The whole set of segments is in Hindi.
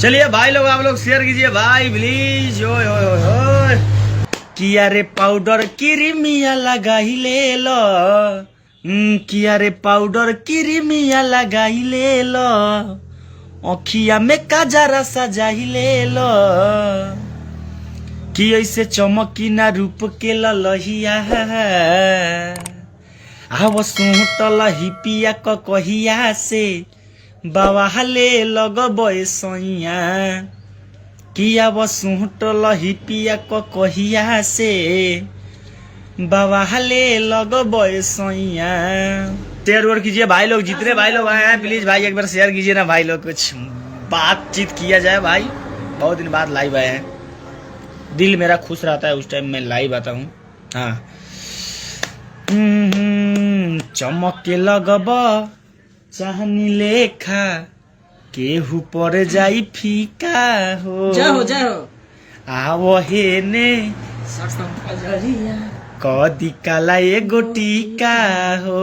चलिए भाई लोग आप लोग शेयर कीजिए भाई प्लीज। ओए ओए ओए किया रे पाउडर किरिमिया लगाई ले लो, किया रे पाउडर किरिमिया लगाई ले लो, अखिया में काजरा सजाई ले लो, कि ऐसे चमकी ना रूप के ललहिया आव सुटल हिपिया क कहिया से बवाले लगबे सैया, किया बसुटल हिपिया क कहिया से बवाले लगबे सैया। शेयर वेयर कीजिए भाई लोग, जितने भाई लोग आए हैं प्लीज भाई एक बार शेयर कीजिए ना भाई लोग, कुछ बातचीत किया जाए भाई। बहुत दिन बाद लाइव आए हैं, दिल मेरा खुश रहता है उस टाइम मैं लाइव आता हूँ। हाँ चमक के लगब चाहनी लेखा केहू पर जाई फीका हो, जाओ आवो हे ने कदी काला एगो टीका हो,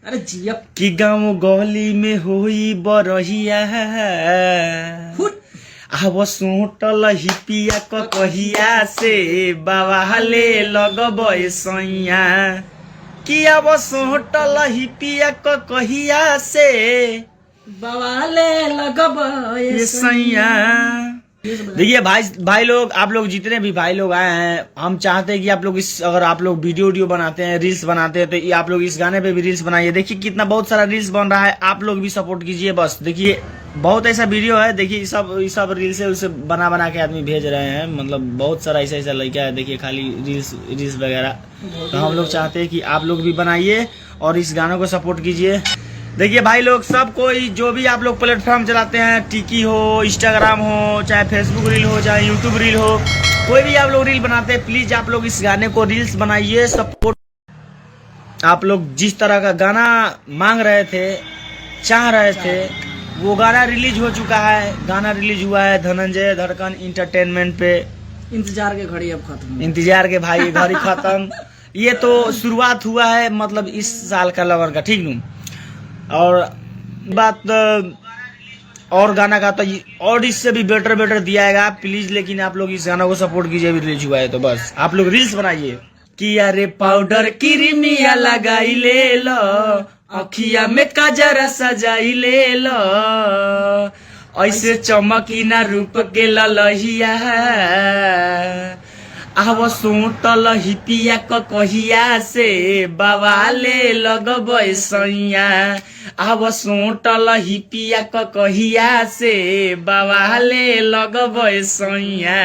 अरे जिया कि गाँव गली में होई बरहिया आव सोटल हिपिया क कहिया से बवाले लगबे सैया, कि आव सोटल हिपिया क कहिया से बवाले लगबे सैया। देखिए भाई लोग आप लोग जितने भी भाई लोग आए हैं, हम चाहते हैं कि आप लोग इस अगर आप लोग वीडियो बनाते हैं रील्स बनाते हैं तो ये आप लोग इस गाने पे भी रील्स बनाइए। देखिए कितना बहुत सारा रील्स बन रहा है, आप लोग भी सपोर्ट कीजिए बस। देखिए बहुत ऐसा वीडियो है, देखिए सब रील्स है उसे बना के आदमी भेज रहे हैं, मतलब बहुत सारा ऐसा लड़का है देखिए खाली रील्स वगैरह। तो हम लोग चाहते हैं कि आप लोग भी बनाइए और इस गानों को सपोर्ट कीजिए। देखिए भाई लोग सब कोई जो भी आप लोग प्लेटफॉर्म चलाते हैं, टिकी हो, इंस्टाग्राम हो, चाहे फेसबुक रील हो, चाहे यूट्यूब रील हो, कोई भी आप लोग रील बनाते हैं प्लीज आप लोग इस गाने को रील्स बनाइए, सपोर्ट। आप लोग जिस तरह का गाना मांग रहे थे, चाह रहे थे, वो गाना रिलीज हो चुका है। गाना रिलीज हुआ है धनंजय धड़कन इंटरटेनमेंट पे। इंतजार के घड़ी अब खत्म, इंतजार के भाई घड़ी खत्म। ये तो शुरुआत हुआ है मतलब इस साल का लवर का, ठीक नू। और बात और गाना का तो और इससे भी बेटर दियाएगा प्लीज, लेकिन आप लोग इस गाना को सपोर्ट कीजिए। भी रिलीज हुआ है तो बस आप लोग रील्स बनाइए। किया रे पाउडर किरिमिया लगाई ले लो, अखिया में काजरा सजाई ले लो, ऐसे चमकी ना रूप के ललहिया आव सोटल हिपिया क कहिया से बवाले लगबे सैया, आव सोटल हिपिया क कहिया से बवाले लगबे सैया।